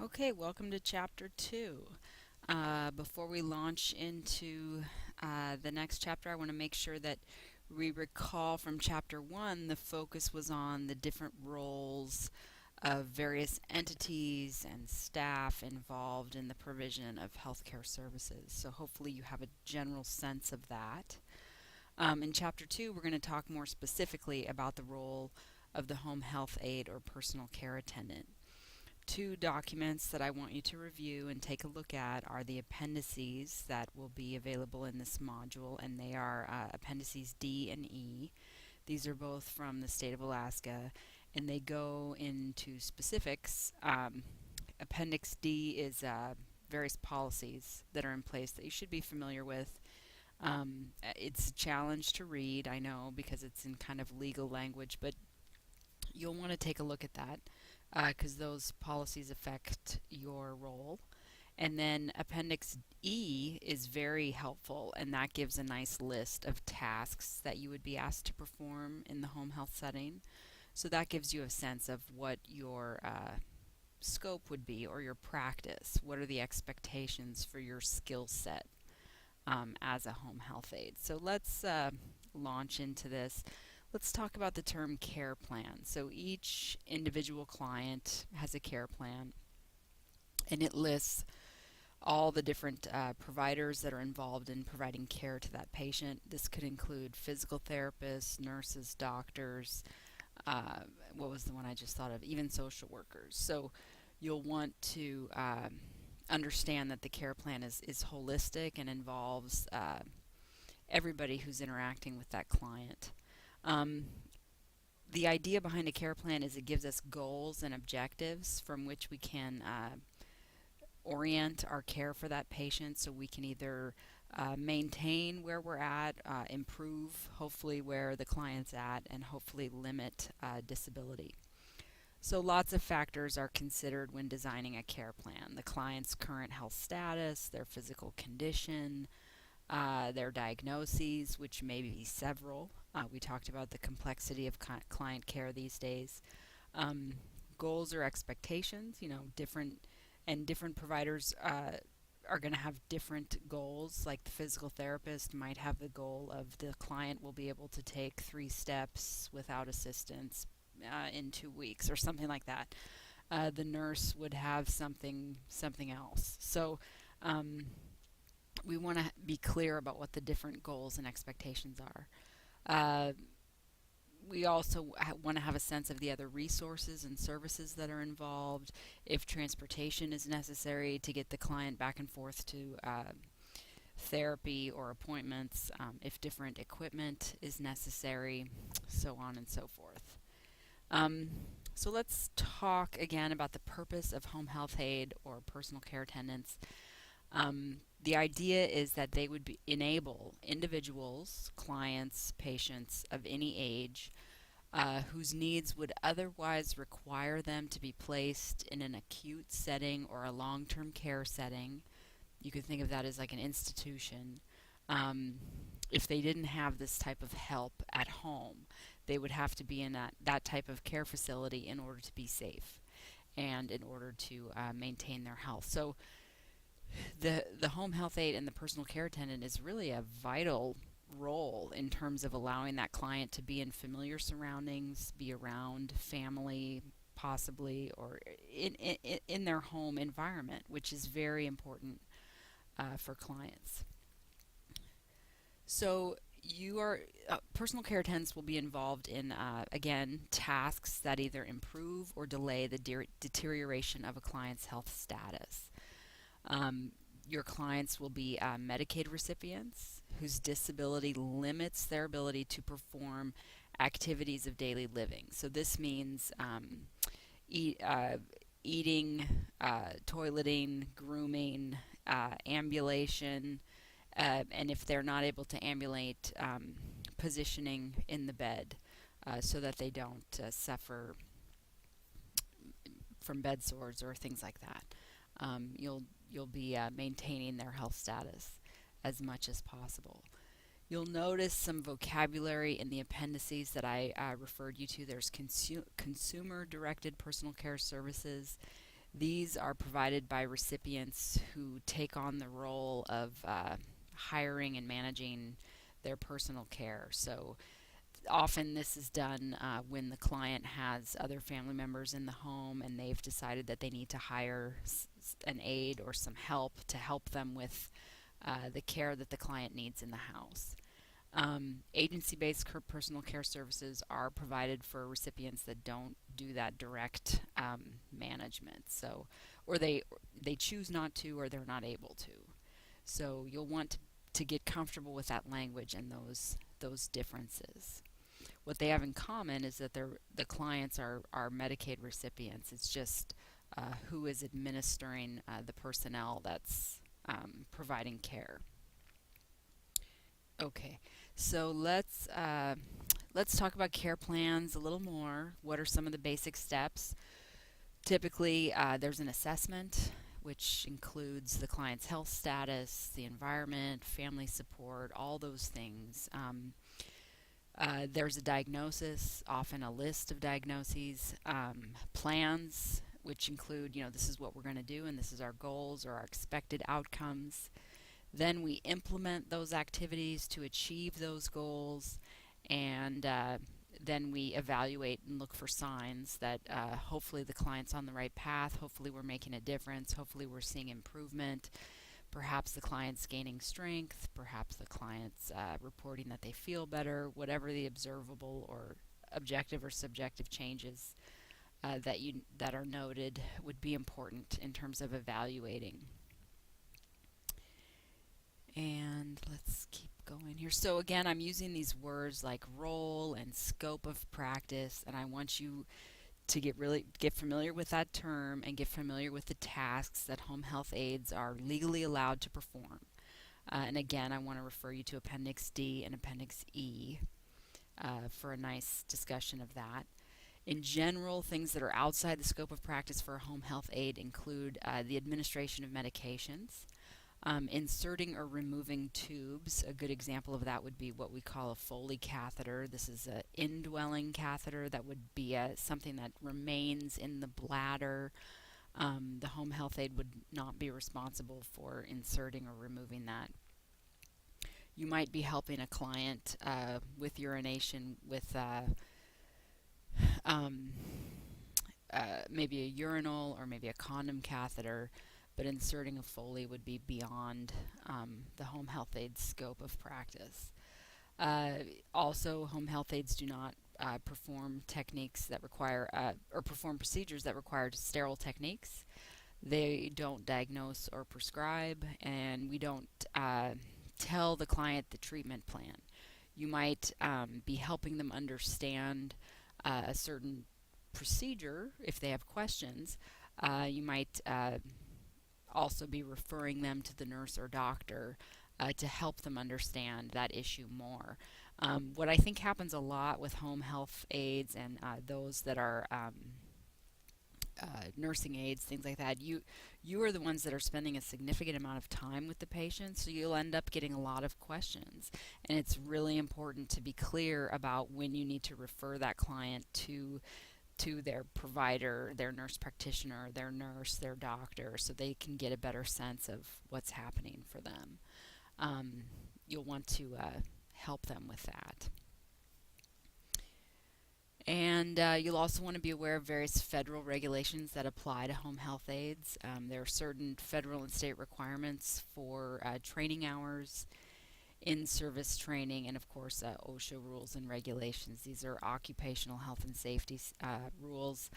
Okay, welcome to Chapter 2. Before we launch into the next chapter, I want to make sure that we recall from Chapter 1 the focus was on the different roles of various entities and staff involved in the provision of healthcare services. So hopefully you have a general sense of that. In Chapter 2, we're going to talk more specifically about the role of the home health aide or personal care attendant. Two documents that I want you to review and take a look at are the appendices that will be available in this module, and they are appendices D and E. These are both from the state of Alaska, and they go into specifics. Appendix D is various policies that are in place that you should be familiar with. It's a challenge to read, I know, because it's in kind of legal language, but you'll want to take a look at that because those policies affect your role. And then Appendix E is very helpful, and that gives a nice list of tasks that you would be asked to perform in the home health setting. So that gives you a sense of what your scope would be or your practice. What are the expectations for your skill set as a home health aide? So let's launch into this. Let's talk about the term care plan. So each individual client has a care plan, and it lists all the different providers that are involved in providing care to that patient. This could include physical therapists, nurses, doctors, what was the one I just thought of? Even social workers. So you'll want to understand that the care plan is holistic and involves everybody who's interacting with that client. Um, the idea behind a care plan is it gives us goals and objectives from which we can orient our care for that patient, so we can either maintain where we're at, improve hopefully where the client's at, and hopefully limit disability. So lots of factors are considered when designing a care plan. The client's current health status, their physical condition, their diagnoses, which may be several. We talked about the complexity of client care these days. Um, Goals or expectations, different providers are going to have different goals. Like the physical therapist might have the goal of the client will be able to take 3 steps without assistance in 2 weeks or something like that. The nurse would have something else. So we want to be clear about what the different goals and expectations are. Uh, we also want to have a sense of the other resources and services that are involved, if transportation is necessary to get the client back and forth to therapy or appointments, if different equipment is necessary, so on and so forth. Um, so let's talk again about the purpose of home health aide or personal care attendants. The idea is that they would enable individuals, clients, patients of any age whose needs would otherwise require them to be placed in an acute setting or a long-term care setting. You could think of that as like an institution. Um, if they didn't have this type of help at home, they would have to be in that type of care facility in order to be safe and in order to maintain their health. So the home health aide and the personal care attendant is really a vital role in terms of allowing that client to be in familiar surroundings, be around family, possibly, or in their home environment, which is very important for clients. So you are personal care attendants will be involved in again tasks that either improve or delay the deterioration of a client's health status. Um, your clients will be Medicaid recipients whose disability limits their ability to perform activities of daily living. So this means eat, eating, toileting, grooming, ambulation, and if they're not able to ambulate, positioning in the bed so that they don't suffer from bed sores or things like that. You'll be maintaining their health status as much as possible. You'll notice some vocabulary in the appendices that I referred you to. There's consumer-directed personal care services. These are provided by recipients who take on the role of hiring and managing their personal care. So often this is done when the client has other family members in the home and they've decided that they need to hire an aide or some help to help them with the care that the client needs in the house. Agency-based personal care services are provided for recipients that don't do that direct management. So, or they choose not to, or they're not able to. So you'll want to get comfortable with that language and those differences. What they have in common is that the clients are Medicaid recipients. It's just who is administering the personnel that's providing care. Okay, so let's talk about care plans a little more. What are some of the basic steps? Typically, there's an assessment, which includes the client's health status, the environment, family support, all those things. There's a diagnosis, often a list of diagnoses, plans, which include, this is what we're going to do and this is our goals or our expected outcomes. Then we implement those activities to achieve those goals, and then we evaluate and look for signs that hopefully the client's on the right path, hopefully we're making a difference, hopefully we're seeing improvement. Perhaps the client's gaining strength, perhaps the client's reporting that they feel better, whatever the observable or objective or subjective changes that are noted would be important in terms of evaluating. And let's keep going here. So again, I'm using these words like role and scope of practice, and I want you to get familiar with that term and get familiar with the tasks that home health aides are legally allowed to perform. And again, I want to refer you to Appendix D and Appendix E for a nice discussion of that. In general, things that are outside the scope of practice for a home health aide include the administration of medications, inserting or removing tubes. A good example of that would be what we call a Foley catheter. This is an indwelling catheter that would be something that remains in the bladder. The home health aide would not be responsible for inserting or removing that. You might be helping a client with urination with maybe a urinal or maybe a condom catheter, but inserting a Foley would be beyond the home health aide's scope of practice. Also, home health aides do not perform techniques that require or perform procedures that require sterile techniques. They don't diagnose or prescribe, and we don't tell the client the treatment plan. You might be helping them understand a certain procedure if they have questions. You might also be referring them to the nurse or doctor to help them understand that issue more. What I think happens a lot with home health aides and those that are nursing aides, things like that, you are the ones that are spending a significant amount of time with the patient, so you'll end up getting a lot of questions. And it's really important to be clear about when you need to refer that client to their provider, their nurse practitioner, their nurse, their doctor, so they can get a better sense of what's happening for them. You'll want to help them with that. And you'll also want to be aware of various federal regulations that apply to home health aides. There are certain federal and state requirements for training hours, in-service training, and of course OSHA rules and regulations. These are occupational health and safety rules.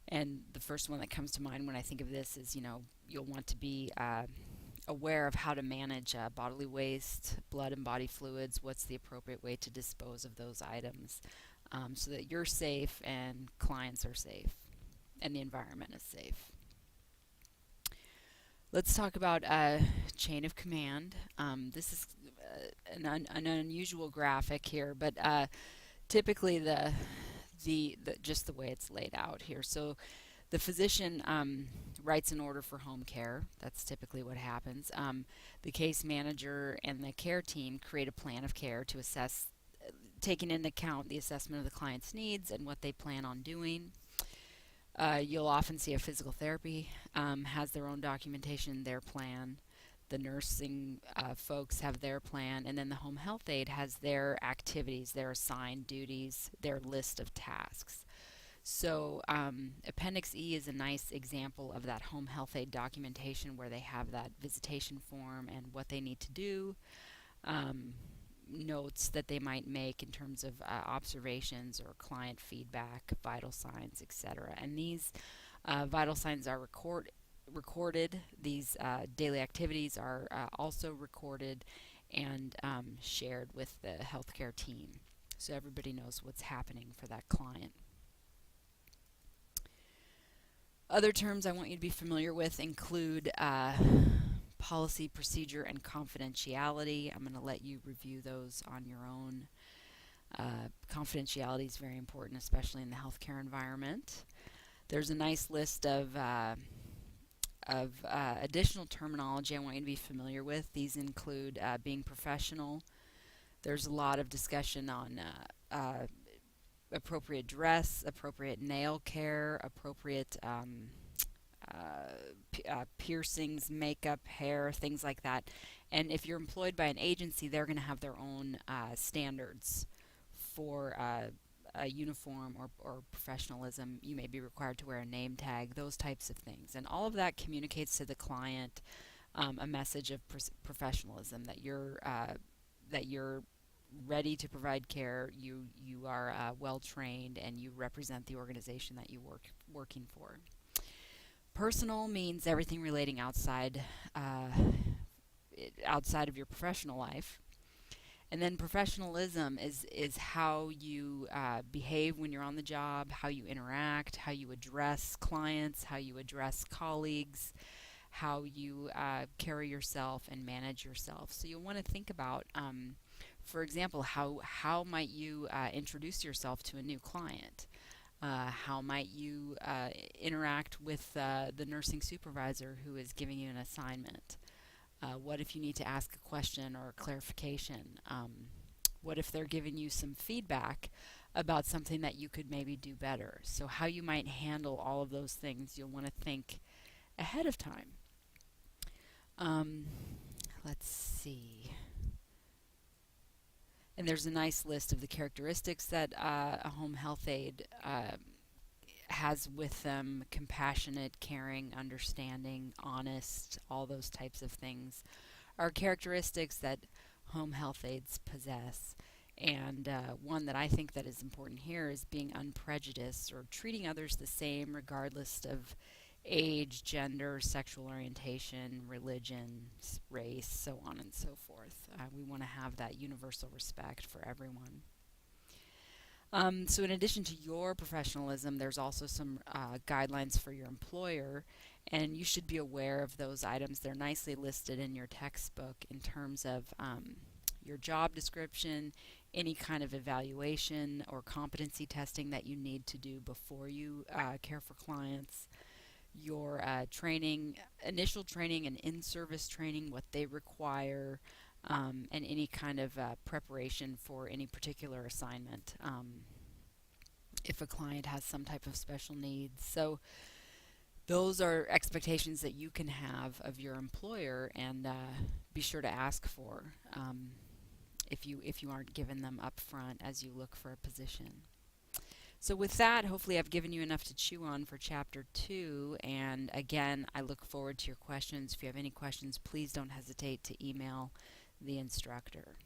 And the first one that comes to mind when I think of this is, you'll want to be aware of how to manage bodily waste, blood and body fluids, what's the appropriate way to dispose of those items, so that you're safe and clients are safe and the environment is safe. Let's talk about chain of command. This is an unusual graphic here, but typically just the way it's laid out here. So the physician writes an order for home care. That's typically what happens. The case manager and the care team create a plan of care to assess, taking into account the assessment of the client's needs and what they plan on doing. You'll often see a physical therapy has their own documentation, their plan. The nursing folks have their plan, and then the home health aide has their activities, their assigned duties, their list of tasks. So Appendix E is a nice example of that home health aide documentation where they have that visitation form and what they need to do, notes that they might make in terms of observations or client feedback, vital signs, etc. And these vital signs are recorded. These daily activities are also recorded and shared with the healthcare team, so everybody knows what's happening for that client. Other terms I want you to be familiar with include policy, procedure, and confidentiality. I'm going to let you review those on your own. Confidentiality is very important, especially in the healthcare environment. There's a nice list of additional terminology I want you to be familiar with. These include being professional. There's a lot of discussion on appropriate dress, appropriate nail care, appropriate piercings, makeup, hair, things like that. And if you're employed by an agency, they're going to have their own standards for a uniform or professionalism. You may be required to wear a name tag, those types of things. And all of that communicates to the client a message of professionalism, that you're ready to provide care, you are well trained, and you represent the organization that you working for. Personal means everything relating outside of your professional life. And then professionalism is how you behave when you're on the job, how you interact, how you address clients, how you address colleagues, how you carry yourself and manage yourself. So you'll want to think about, for example, how might you introduce yourself to a new client? How might you interact with the nursing supervisor who is giving you an assignment? What if you need to ask a question or a clarification? What if they're giving you some feedback about something that you could maybe do better? So how you might handle all of those things, you'll want to think ahead of time. Let's see. And there's a nice list of the characteristics that a home health aide has with them: compassionate, caring, understanding, honest, all those types of things are characteristics that home health aides possess. And one that I think that is important here is being unprejudiced, or treating others the same regardless of age, gender, sexual orientation, religion, race, so on and so forth. We want to have that universal respect for everyone. So in addition to your professionalism, there's also some guidelines for your employer, and you should be aware of those items. They're nicely listed in your textbook in terms of your job description, any kind of evaluation or competency testing that you need to do before you care for clients, your training, initial training and in-service training, what they require, and any kind of preparation for any particular assignment if a client has some type of special needs. So those are expectations that you can have of your employer, and be sure to ask for if you aren't given them up front as you look for a position. So with that, hopefully I've given you enough to chew on for Chapter 2, and again, I look forward to your questions. If you have any questions, please don't hesitate to email the instructor.